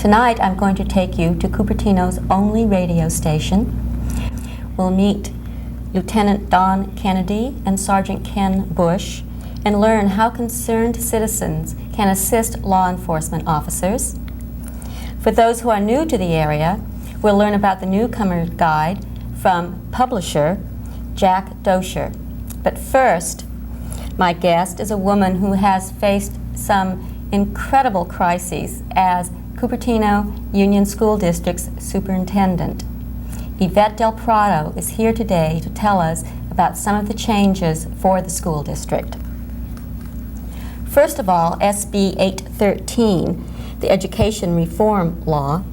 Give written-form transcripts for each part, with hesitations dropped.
Tonight I'm going to take you to Cupertino's only radio station. We'll meet Lieutenant Don Kennedy and Sergeant Ken Bush and learn how concerned citizens can assist law enforcement officers. For those who are new to the area, we'll learn about the Newcomers Guide from publisher Jack Doscher. But first, my guest is a woman who has faced some incredible crises as Cupertino Union School District's superintendent. Yvette del Prado is here today to tell us about some of the changes for the school district. First of all, SB 813, the education reform law,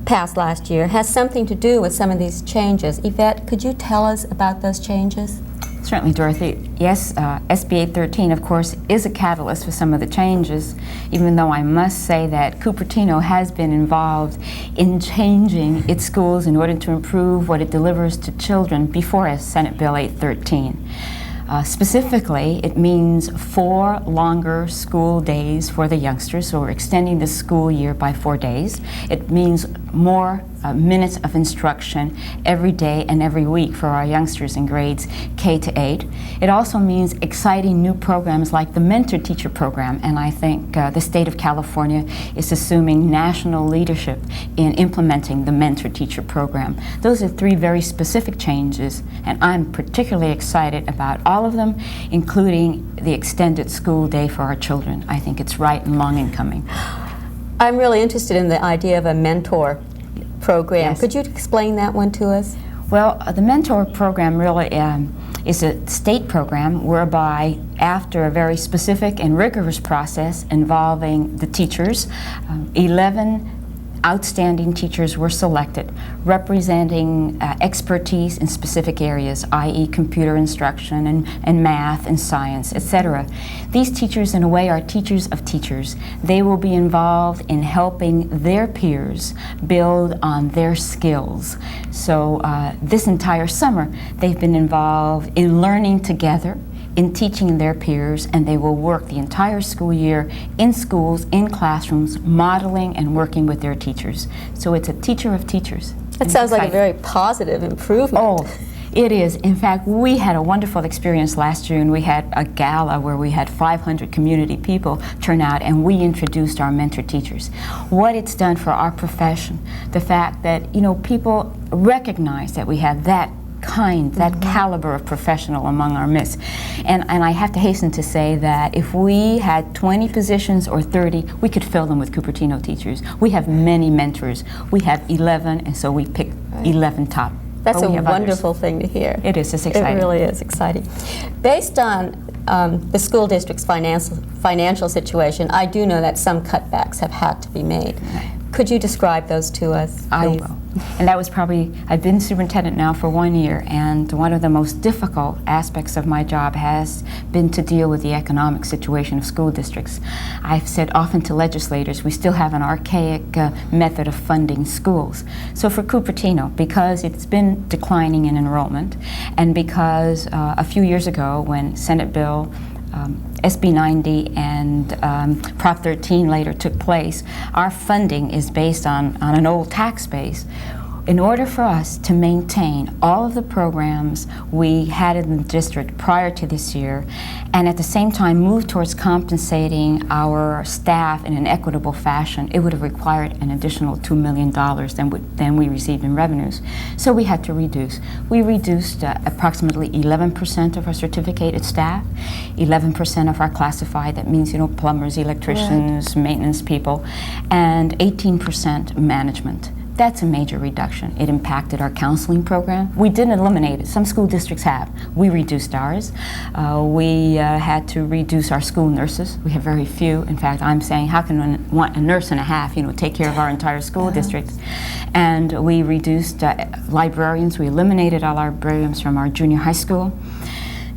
passed last year, has something to do with some of these changes. Yvette, could you tell us about those changes? Certainly, Dorothy. Yes, SB 813, of course, is a catalyst for some of the changes, even though I must say that Cupertino has been involved in changing its schools in order to improve what it delivers to children before Senate Bill 813. Specifically, it means 4 longer school days for the youngsters, so we're extending the school year by 4 days. It means more minutes of instruction every day and every week for our youngsters in grades K to 8. It also means exciting new programs like the Mentor Teacher Program, and I think the state of California is assuming national leadership in implementing the Mentor Teacher Program. Those are 3 very specific changes, and I'm particularly excited about all of them, including the extended school day for our children. I think it's right and long in coming. I'm really interested in the idea of a mentor program. Yes. Could you explain that one to us? Well, the mentor program really is a state program whereby, after a very specific and rigorous process involving the teachers, 11 outstanding teachers were selected, representing expertise in specific areas, i.e. computer instruction and math and science, etc. These teachers, in a way, are teachers of teachers. They will be involved in helping their peers build on their skills. So this entire summer, they've been involved in learning together, in teaching their peers, and they will work the entire school year in schools, in classrooms, modeling and working with their teachers. So it's a teacher of teachers. That sounds like a very positive improvement. Oh, it is. In fact, we had a wonderful experience last year, and we had a gala where we had 500 community people turn out, and we introduced our mentor teachers. What it's done for our profession, the fact that, you know, people recognize that we have that caliber of professional among our midst. And I have to hasten to say that if we had 20 positions or 30, we could fill them with Cupertino teachers. We have many mentors. We have 11, and so we picked 11 top. That's a wonderful thing to hear. It is. It's exciting. It really is exciting. Based on the school district's financial situation, I do know that some cutbacks have had to be made. Could you describe those to us, please? I will. And that was probably, I've been superintendent now for 1 year, and one of the most difficult aspects of my job has been to deal with the economic situation of school districts. I've said often to legislators, we still have an archaic method of funding schools. So for Cupertino, because it's been declining in enrollment, and because a few years ago when Senate Bill SB 90 and Prop 13 later took place, our funding is based on an old tax base. In order for us to maintain all of the programs we had in the district prior to this year, and at the same time move towards compensating our staff in an equitable fashion, it would have required an additional $2 million than we received in revenues. So we had to reduce. We reduced approximately 11% of our certificated staff, 11% of our classified, that means, you know, plumbers, electricians, maintenance people, and 18% management. That's a major reduction. It impacted our counseling program. We didn't eliminate it. Some school districts have. We reduced ours. We had to reduce our school nurses. We have very few. In fact, I'm saying, how can a nurse and a half, you know, take care of our entire school district? And we reduced librarians. We eliminated all our librarians from our junior high school.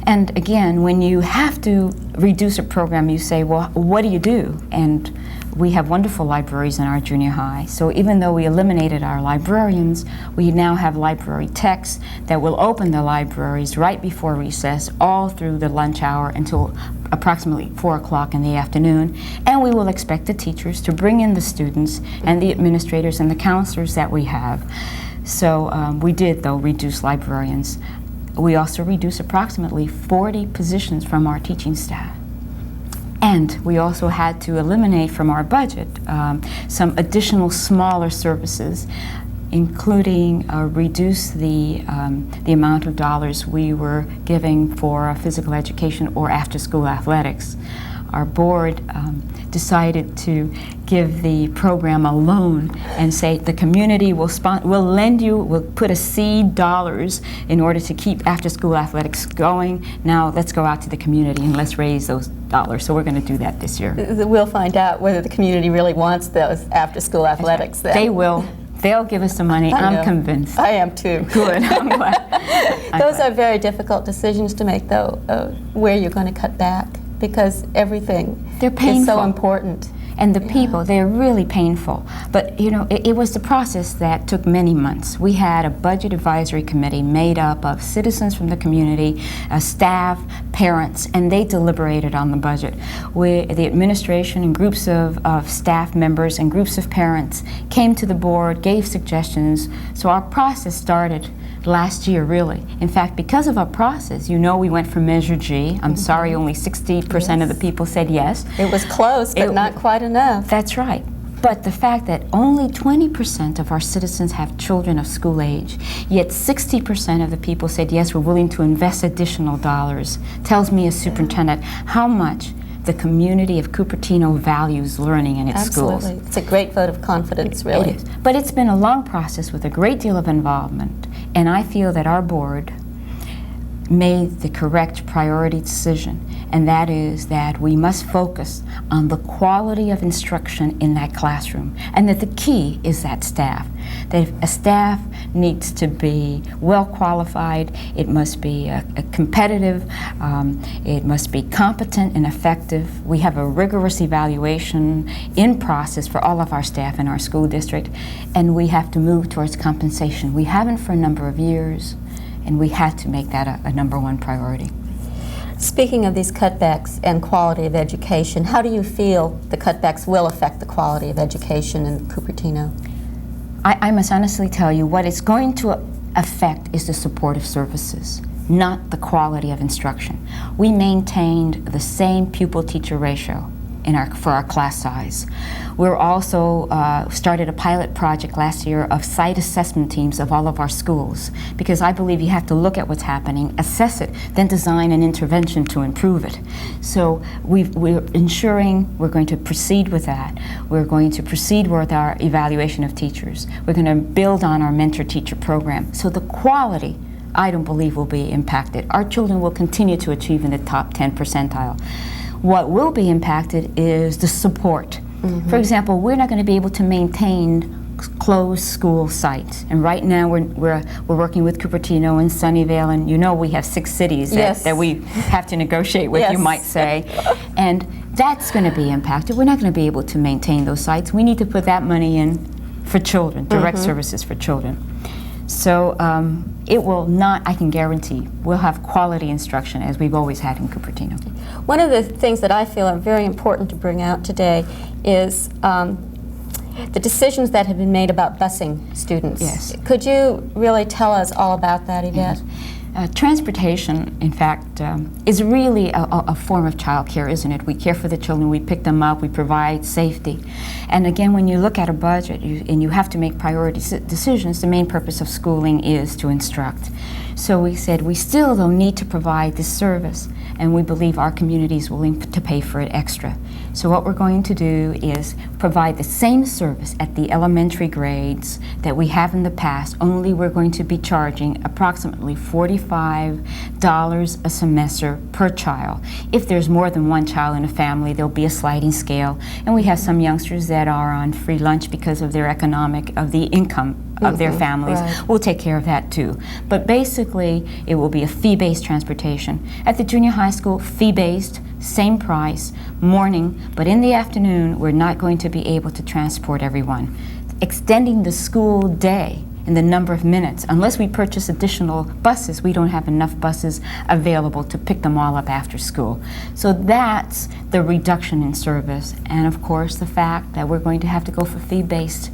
And again, when you have to reduce a program, you say, well, what do you do? And We have wonderful libraries in our junior high, so even though we eliminated our librarians, we now have library techs that will open the libraries right before recess, all through the lunch hour until approximately 4 o'clock in the afternoon, and we will expect the teachers to bring in the students and the administrators and the counselors that we have. So we did, though, reduce librarians. We also reduced approximately 40 positions from our teaching staff. And we also had to eliminate from our budget some additional smaller services, including reduce the amount of dollars we were giving for physical education or after-school athletics. Our board decided to give the program a loan and say the community will lend you, will put a seed dollars in order to keep after-school athletics going. Now let's go out to the community and let's raise those dollars. So we're going to do that this year. We'll find out whether the community really wants those after-school athletics. Then. They will. They'll give us some money. I'm convinced. I am too. Good. I'm glad. Those are very difficult decisions to make, though, where you're going to cut back, because everything is so important. And the people, they're really painful. But, you know, it was the process that took many months. We had a budget advisory committee made up of citizens from the community, staff, parents, and they deliberated on the budget. The administration and groups of staff members and groups of parents came to the board, gave suggestions. So our process started last year, really. In fact, because of our process, you know, we went for Measure G. I'm sorry, only 60% of the people said yes. It was close, but not quite enough. That's right. But the fact that only 20% of our citizens have children of school age, yet 60% of the people said yes, we're willing to invest additional dollars, tells me as superintendent how much the community of Cupertino values learning in its schools. Absolutely. It's a great vote of confidence, really. It is. But it's been a long process with a great deal of involvement, and I feel that our board made the correct priority decision, and that is that we must focus on the quality of instruction in that classroom, and that the key is that staff. That a staff needs to be well qualified, it must be a competitive, it must be competent and effective. We have a rigorous evaluation in process for all of our staff in our school district, and we have to move towards compensation. We haven't for a number of years, and we had to make that a number one priority. Speaking of these cutbacks and quality of education, how do you feel the cutbacks will affect the quality of education in Cupertino? I must honestly tell you, what it's going to affect is the supportive services, not the quality of instruction. We maintained the same pupil-teacher ratio for our class size. We're also started a pilot project last year of site assessment teams of all of our schools, because I believe you have to look at what's happening, assess it, then design an intervention to improve it. So we're ensuring we're going to proceed with that. We're going to proceed with our evaluation of teachers. We're going to build on our mentor-teacher program. So the quality, I don't believe, will be impacted. Our children will continue to achieve in the top 10 percentile. What will be impacted is the support. For example, we're not going to be able to maintain closed school sites. And right now we're working with Cupertino and Sunnyvale, and you know we have 6 cities that we have to negotiate with, you might say. And that's going to be impacted. We're not going to be able to maintain those sites. We need to put that money in for children, direct services for children. So it will not, I can guarantee, we'll have quality instruction as we've always had in Cupertino. One of the things that I feel are very important to bring out today is the decisions that have been made about busing students. Yes. Could you really tell us all about that, Yvette? Transportation, in fact, is really a form of child care, isn't it? We care for the children, we pick them up, we provide safety. And again, when you look at a budget and you have to make priority decisions, the main purpose of schooling is to instruct. So we said we still, though, need to provide this service, and we believe our community is willing to pay for it extra. So what we're going to do is provide the same service at the elementary grades that we have in the past, only we're going to be charging approximately $45 a semester per child. If there's more than one child in a family, there'll be a sliding scale, and we have some youngsters that are on free lunch because of their the income of their families. Right. We'll take care of that too. But basically, it will be a fee-based transportation. At the junior high school, fee-based, same price, morning, but in the afternoon, we're not going to be able to transport everyone. Extending the school day in the number of minutes. Unless we purchase additional buses, we don't have enough buses available to pick them all up after school. So that's the reduction in service. And of course, the fact that we're going to have to go for fee-based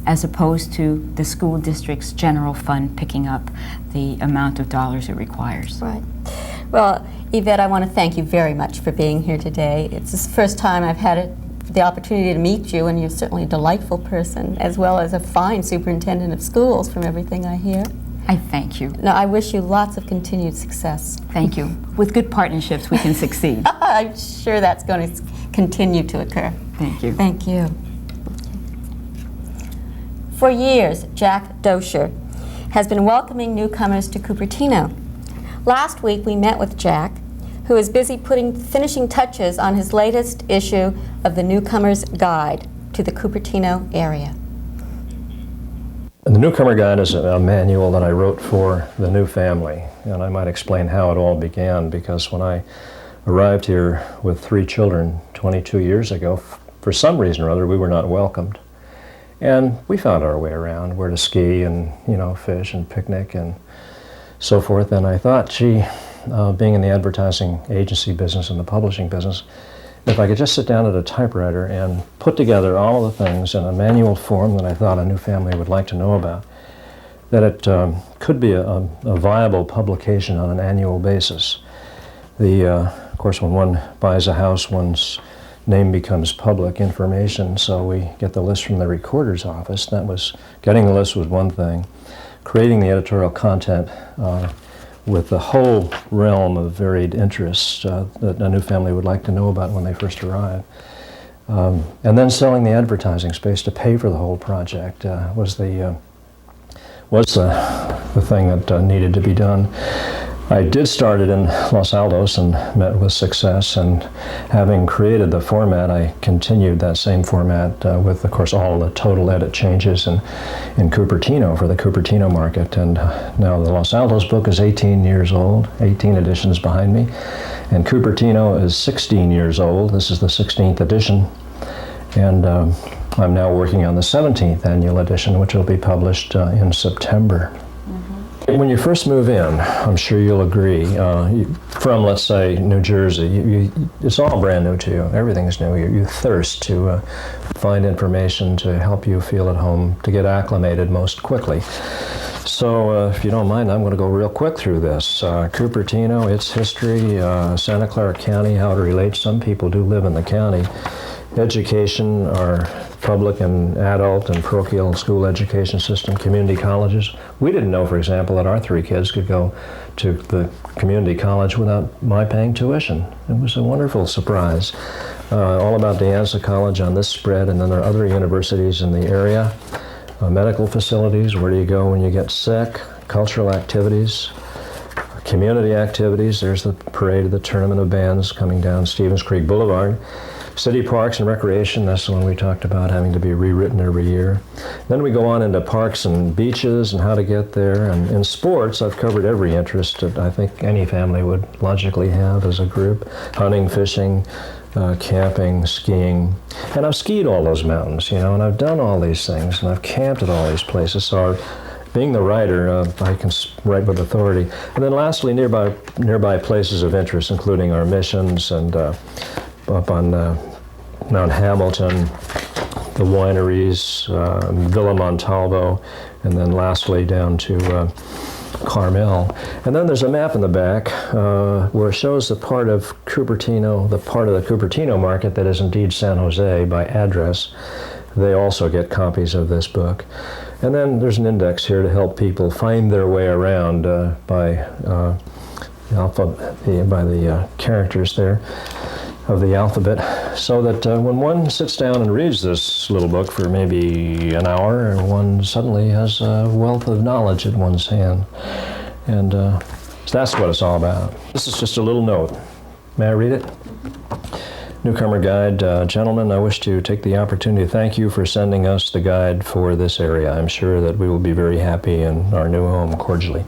as opposed to the school district's general fund picking up the amount of dollars it requires. Right. Well, Yvette, I want to thank you very much for being here today. It's the first time I've had the opportunity to meet you, and you're certainly a delightful person, as well as a fine superintendent of schools from everything I hear. I thank you. No, I wish you lots of continued success. Thank you. With good partnerships, we can succeed. I'm sure that's going to continue to occur. Thank you. Thank you. For years, Jack Doscher has been welcoming newcomers to Cupertino. Last week, we met with Jack, who is busy putting finishing touches on his latest issue of the Newcomer's Guide to the Cupertino area. The Newcomer Guide is a manual that I wrote for the new family, and I might explain how it all began, because when I arrived here with 3 children 22 years ago, for some reason or other, we were not welcomed. And we found our way around, where to ski and, fish and picnic and so forth. And I thought, gee, being in the advertising agency business and the publishing business, if I could just sit down at a typewriter and put together all of the things in a manual form that I thought a new family would like to know about, that it could be a viable publication on an annual basis. Of course, when one buys a house, one's name becomes public information, so we get the list from the recorder's office. Getting the list was one thing. Creating the editorial content with the whole realm of varied interests that a new family would like to know about when they first arrive. And then selling the advertising space to pay for the whole project was the thing that needed to be done. I did start it in Los Altos and met with success, and having created the format, I continued that same format with, of course, all the total edit changes in Cupertino for the Cupertino market. And now the Los Altos book is 18 years old, 18 editions behind me, and Cupertino is 16 years old. This is the 16th edition, and I'm now working on the 17th annual edition, which will be published in September. When you first move in, I'm sure you'll agree, from, let's say, New Jersey, it's all brand new to you. Everything's new. You thirst to find information to help you feel at home, to get acclimated most quickly. So if you don't mind, I'm going to go real quick through this. Cupertino, its history, Santa Clara County, how it relates. Some people do live in the county. Education, our public and adult and parochial school education system, community colleges. We didn't know, for example, that our 3 kids could go to the community college without my paying tuition. It was a wonderful surprise. All about De Anza College on this spread, and then there are other universities in the area. Medical facilities, where do you go when you get sick? Cultural activities, community activities. There's the parade of the Tournament of Bands coming down Stevens Creek Boulevard. City parks and recreation, that's the one we talked about having to be rewritten every year. Then we go on into parks and beaches and how to get there. And in sports, I've covered every interest that I think any family would logically have as a group. Hunting, fishing, camping, skiing. And I've skied all those mountains, and I've done all these things, and I've camped at all these places. So being the writer, I can write with authority. And then lastly, nearby places of interest, including our missions and up on Mount Hamilton, the wineries, Villa Montalvo, and then lastly down to Carmel. And then there's a map in the back where it shows the part of Cupertino, the part of the Cupertino market that is indeed San Jose by address. They also get copies of this book. And then there's an index here to help people find their way around by the characters there of the alphabet, so that when one sits down and reads this little book for maybe an hour, one suddenly has a wealth of knowledge at one's hand. And so that's what it's all about. This is just a little note. May I read it? Newcomer Guide. Gentlemen, I wish to take the opportunity to thank you for sending us the guide for this area. I'm sure that we will be very happy in our new home cordially.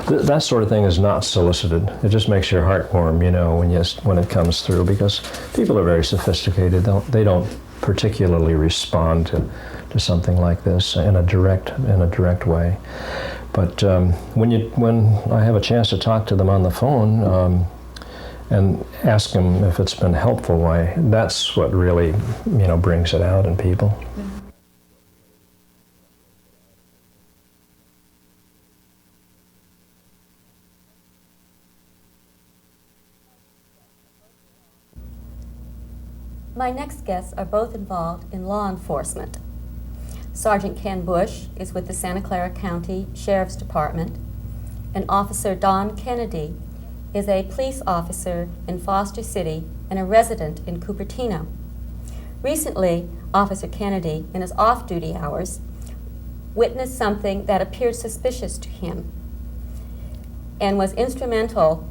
That sort of thing is not solicited. It just makes your heart warm, you know, when it comes through, because people are very sophisticated. They don't particularly respond to something like this in a direct way. But when I have a chance to talk to them on the phone, and ask them if it's been helpful, why, that's what really, you know, brings it out in people. My next guests are both involved in law enforcement. Sergeant Ken Bush is with the Santa Clara County Sheriff's Department, and Officer Don Kennedy is a police officer in Foster City and a resident in Cupertino. Recently, Officer Kennedy, in his off-duty hours, witnessed something that appeared suspicious to him and was instrumental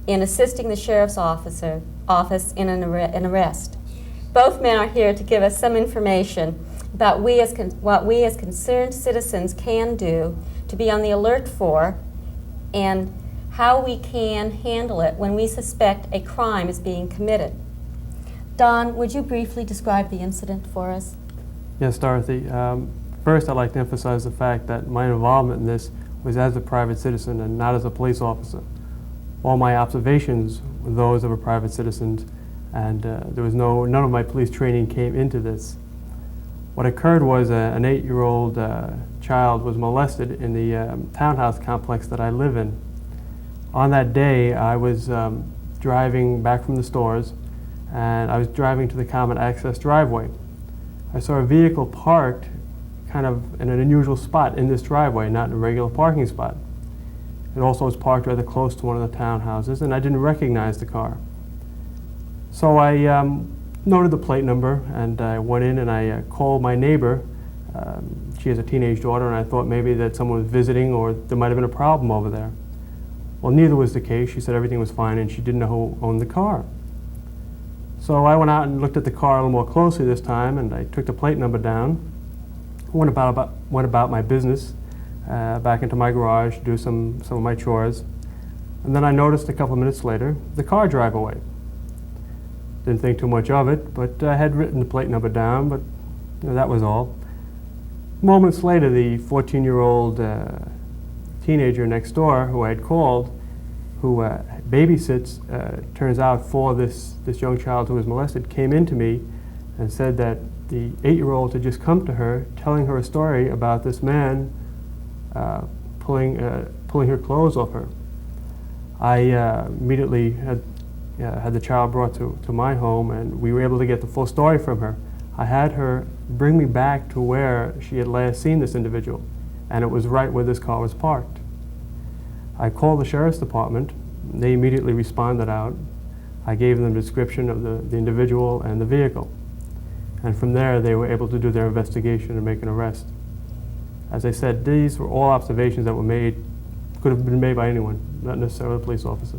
in assisting the sheriff's office in an arrest. Both men are here to give us some information about what we as concerned citizens can do to be on the alert for, and how we can handle it when we suspect a crime is being committed. Don, would you briefly describe the incident for us? Yes, Dorothy. First, I'd like to emphasize the fact that my involvement in this was as a private citizen and not as a police officer. All my observations were those of a private citizen, and there was none of my police training came into this. What occurred was an 8-year-old child was molested in the townhouse complex that I live in. On that day, I was driving back from the stores, and I was driving to the common access driveway. I saw a vehicle parked kind of in an unusual spot in this driveway, not in a regular parking spot. It also was parked rather close to one of the townhouses, and I didn't recognize the car. So I noted the plate number, and I went in and I called my neighbor. She has a teenage daughter, and I thought maybe that someone was visiting or there might have been a problem over there. Well, neither was the case. She said everything was fine, and she didn't know who owned the car. So I went out and looked at the car a little more closely this time, and I took the plate number down, went about my business, back into my garage to do some of my chores. And then I noticed a couple of minutes later the car drive away. Didn't think too much of it, but I had written the plate number down, but you know, that was all. Moments later, the 14-year-old teenager next door who I had called, who babysits, turns out, for this young child who was molested, came in to me and said that the 8-year-old had just come to her telling her a story about this man pulling her clothes off her. I immediately had the child brought to my home, and we were able to get the full story from her. I had her bring me back to where she had last seen this individual, and it was right where this car was parked. I called the sheriff's department. They immediately responded out. I gave them a description of the individual and the vehicle. And from there, they were able to do their investigation and make an arrest. As I said, these were all observations that were made, could have been made by anyone, not necessarily a police officer.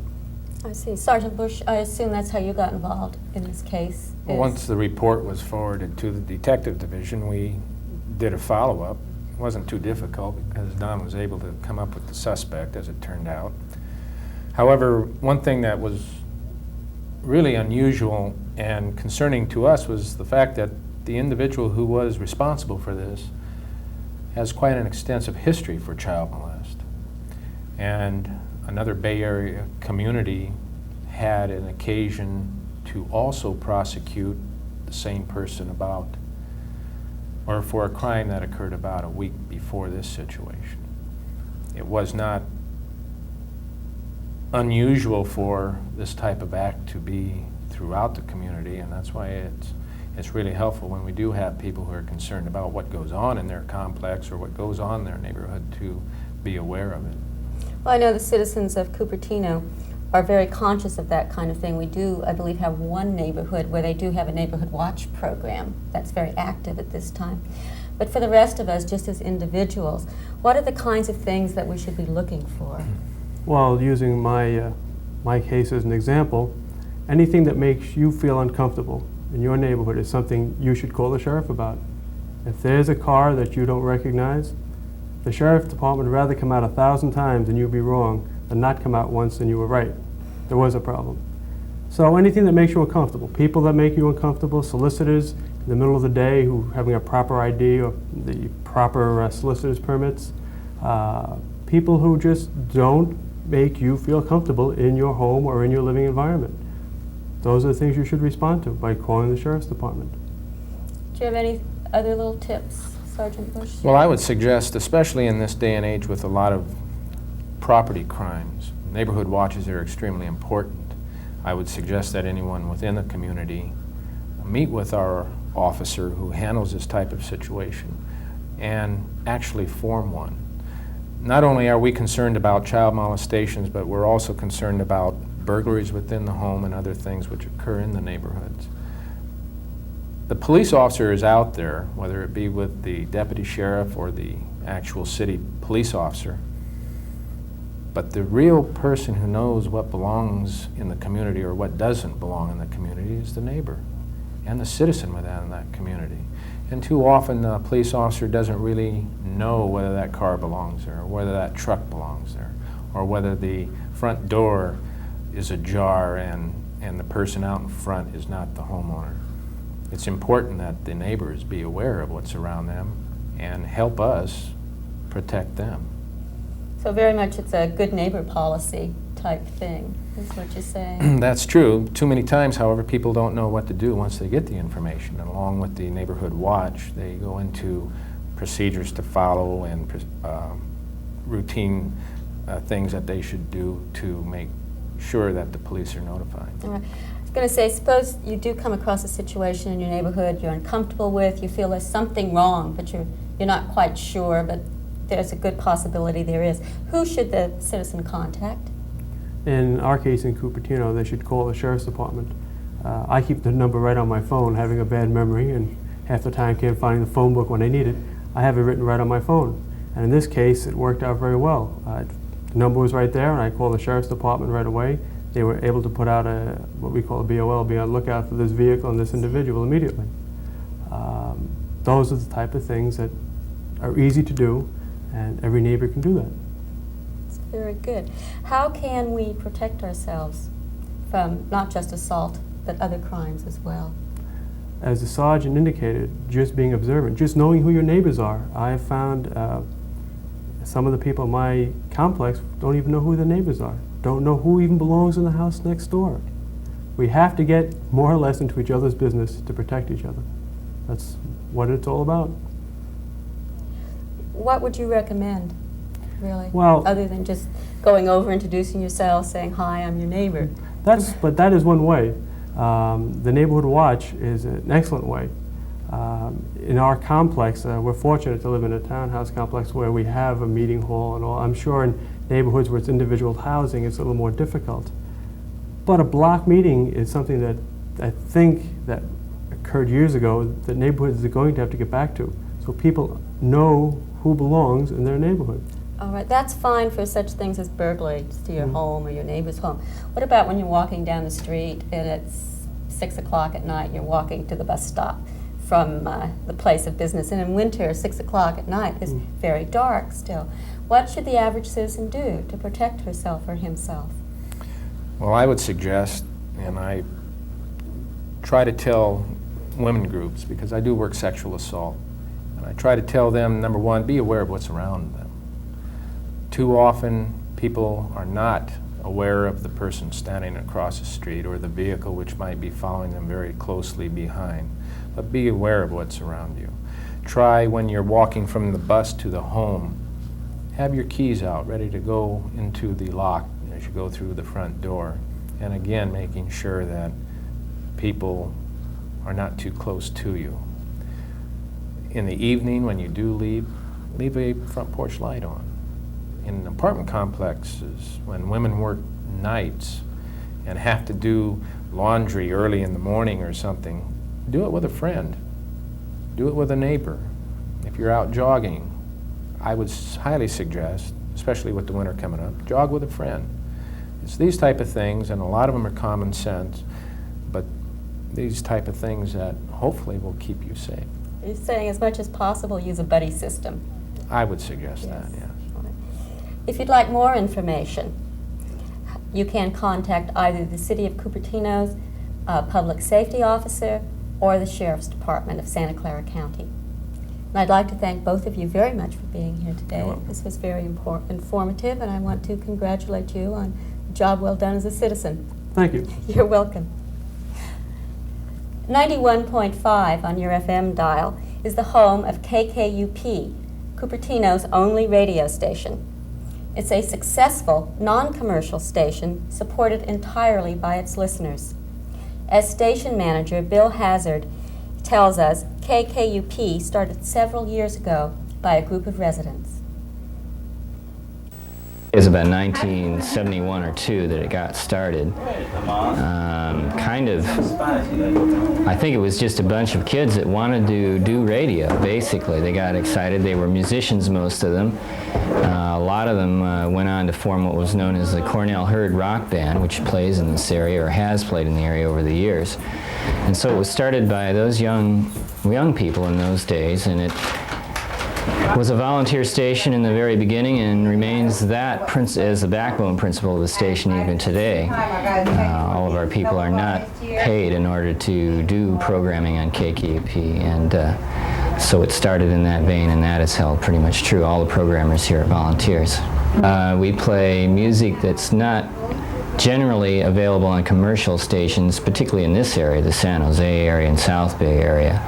I see. Sergeant Bush, I assume that's how you got involved in this case. Well, once the report was forwarded to the detective division, we did a follow-up. It wasn't too difficult because Don was able to come up with the suspect, as it turned out. However, one thing that was really unusual and concerning to us was the fact that the individual who was responsible for this has quite an extensive history for child molest. And another Bay Area community had an occasion to also prosecute the same person for a crime that occurred about a week before this situation. It was not unusual for this type of act to be throughout the community, and that's why it's really helpful when we do have people who are concerned about what goes on in their complex or what goes on in their neighborhood to be aware of it. Well, I know the citizens of Cupertino are very conscious of that kind of thing. We do, I believe, have one neighborhood where they do have a neighborhood watch program that's very active at this time. But for the rest of us, just as individuals, what are the kinds of things that we should be looking for? Well, using my case as an example, anything that makes you feel uncomfortable in your neighborhood is something you should call the sheriff about. If there's a car that you don't recognize, the sheriff's department would rather come out 1,000 times and you be wrong than not come out once and you were right. There was a problem. So anything that makes you uncomfortable, people that make you uncomfortable, solicitors in the middle of the day who having a proper ID or the proper solicitor's permits, people who just don't make you feel comfortable in your home or in your living environment. Those are the things you should respond to by calling the sheriff's department. Do you have any other little tips, Sergeant Bush? Well, I would suggest, especially in this day and age with a lot of property crimes, neighborhood watches are extremely important. I would suggest that anyone within the community meet with our officer who handles this type of situation and actually form one. Not only are we concerned about child molestations, but we're also concerned about burglaries within the home and other things which occur in the neighborhoods. The police officer is out there, whether it be with the deputy sheriff or the actual city police officer, but the real person who knows what belongs in the community or what doesn't belong in the community is the neighbor and the citizen within that community. And too often the police officer doesn't really know whether that car belongs there, or whether that truck belongs there, or whether the front door is ajar and the person out in front is not the homeowner. It's important that the neighbors be aware of what's around them and help us protect them. So very much it's a good neighbor policy type thing, is what you're saying. That's true. Too many times, however, people don't know what to do once they get the information. And along with the neighborhood watch, they go into procedures to follow and routine things that they should do to make sure that the police are notified. All right. I was going to say, suppose you do come across a situation in your neighborhood you're uncomfortable with, you feel there's something wrong, but you're not quite sure, but there's a good possibility there is. Who should the citizen contact? In our case in Cupertino, they should call the sheriff's department. I keep the number right on my phone, having a bad memory, and half the time can't find the phone book when I need it. I have it written right on my phone. And in this case, it worked out very well. The number was right there, and I called the sheriff's department right away. They were able to put out what we call a BOL, be on the lookout for this vehicle and this individual immediately. Those are the type of things that are easy to do, and every neighbor can do that. That's very good. How can we protect ourselves from not just assault, but other crimes as well? As the sergeant indicated, just being observant, just knowing who your neighbors are. I have found some of the people in my complex don't even know who their neighbors are, don't know who even belongs in the house next door. We have to get more or less into each other's business to protect each other. That's what it's all about. What would you recommend, really? Well, other than just going over, introducing yourself, saying, hi, I'm your neighbor. But that is one way. The neighborhood watch is an excellent way. In our complex, we're fortunate to live in a townhouse complex where we have a meeting hall and all. I'm sure in neighborhoods where it's individual housing, it's a little more difficult. But a block meeting is something that I think that occurred years ago that neighborhoods are going to have to get back to, so people know who belongs in their neighborhood. All right, that's fine for such things as burglaries to your home or your neighbor's home. What about when you're walking down the street and it's 6 o'clock at night and you're walking to the bus stop from the place of business? And in winter, 6 o'clock at night is very dark still. What should the average citizen do to protect herself or himself? Well, I would suggest, and I try to tell women groups, because I do work sexual assault, and I try to tell them, number one, be aware of what's around them. Too often, people are not aware of the person standing across the street or the vehicle which might be following them very closely behind. But be aware of what's around you. Try, when you're walking from the bus to the home, have your keys out, ready to go into the lock as you go through the front door. And again, making sure that people are not too close to you. In the evening, when you do leave a front porch light on. In apartment complexes, when women work nights and have to do laundry early in the morning or something, do it with a friend. Do it with a neighbor. If you're out jogging, I would highly suggest, especially with the winter coming up, jog with a friend. incidents. These type of things, and a lot of them are common sense, but these type of things that hopefully will keep you safe. You're saying as much as possible use a buddy system. I would suggest that, yes. If you'd like more information, you can contact either the City of Cupertino's Public Safety Officer or the Sheriff's Department of Santa Clara County. And I'd like to thank both of you very much for being here today. You're welcome. This was very informative, and I want to congratulate you on a job well done as a citizen. Thank you. You're welcome. 91.5 on your FM dial is the home of KKUP, Cupertino's only radio station. It's a successful, non-commercial station supported entirely by its listeners. As station manager, Bill Hazzard tells us KKUP started several years ago by a group of residents. It was about 1971 or 2 that it got started. I think it was just a bunch of kids that wanted to do radio, basically. They got excited. They were musicians, most of them. A lot of them went on to form what was known as the Cornell Herd Rock Band, which plays in this area, or has played in the area over the years. And so it was started by those young people in those days, and it was a volunteer station in the very beginning and remains that as the backbone principle of the station even today. All of our people are not paid in order to do programming on KKUP, and so it started in that vein, and that is held pretty much true. All the programmers here are volunteers. We play music that's not generally available on commercial stations, particularly in this area, the San Jose area and South Bay area.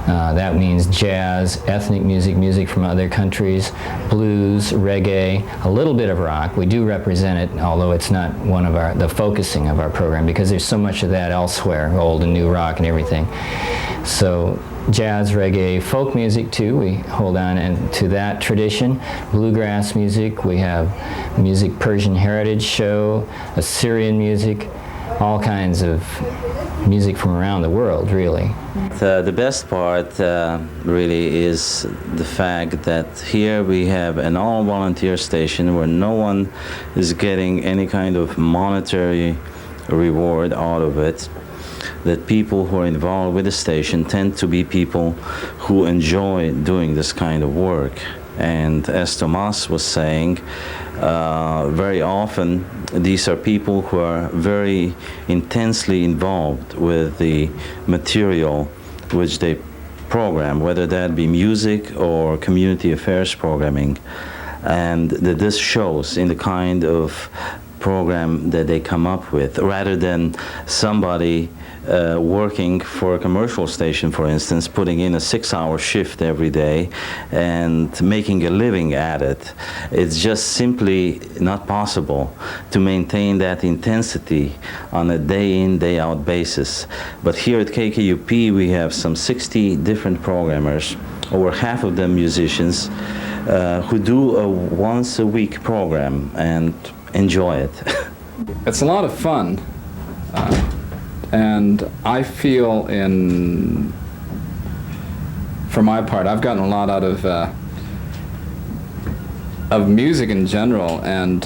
That means jazz, ethnic music, music from other countries, blues, reggae, a little bit of rock. We do represent it, although it's not one of the focusing of our program, because there's so much of that elsewhere, old and new rock and everything. So jazz, reggae, folk music too, we hold on to that tradition. Bluegrass music, we have music Persian Heritage Show, Assyrian music, all kinds of music from around the world, really. The best part really is the fact that here we have an all-volunteer station where no one is getting any kind of monetary reward out of it. That people who are involved with the station tend to be people who enjoy doing this kind of work. And as Tomas was saying, very often these are people who are very intensely involved with the material which they program, whether that be music or community affairs programming. And that this shows in the kind of program that they come up with, rather than somebody working for a commercial station, for instance, putting in a 6-hour shift every day and making a living at it. It's just simply not possible to maintain that intensity on a day-in, day-out basis. But here at KKUP, we have some 60 different programmers, over half of them musicians, who do a once-a-week program and enjoy it. It's a lot of fun. And I feel for my part, I've gotten a lot out of music in general, and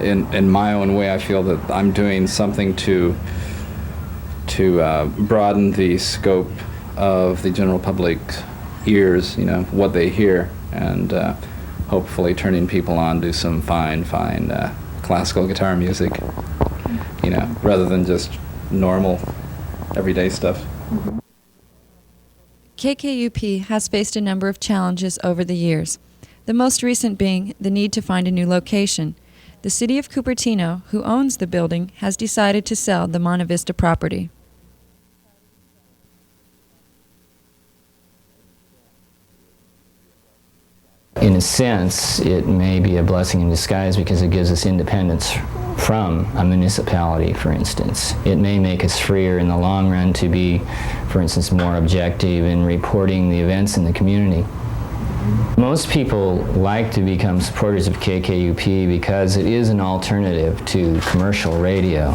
in my own way, I feel that I'm doing something to broaden the scope of the general public's ears, what they hear, and hopefully turning people on to some fine classical guitar music. Rather than just normal, everyday stuff. KKUP has faced a number of challenges over the years, the most recent being the need to find a new location. The City of Cupertino, who owns the building, has decided to sell the Monte Vista property. In a sense, it may be a blessing in disguise because it gives us independence from a municipality, for instance. It may make us freer in the long run to be, for instance, more objective in reporting the events in the community. Most people like to become supporters of KKUP because it is an alternative to commercial radio.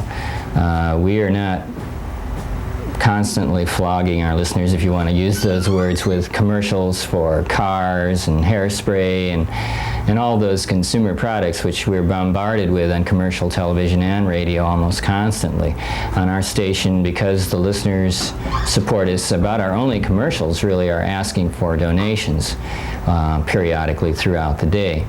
We are not constantly flogging our listeners, if you want to use those words, with commercials for cars and hairspray and all those consumer products which we're bombarded with on commercial television and radio almost constantly. On our station, because the listeners support us, about our only commercials really are asking for donations periodically throughout the day.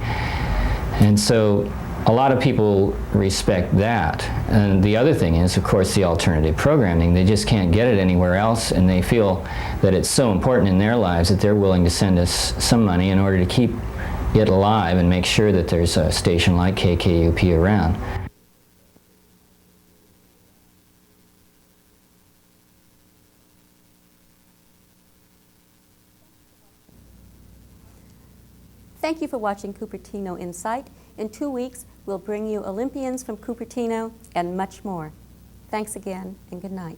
And so a lot of people respect that. And the other thing is, of course, the alternative programming. They just can't get it anywhere else, and they feel that it's so important in their lives that they're willing to send us some money in order to keep it alive and make sure that there's a station like KKUP around. Thank you for watching Cupertino Insight. In 2 weeks, we'll bring you Olympians from Cupertino and much more. Thanks again, and good night.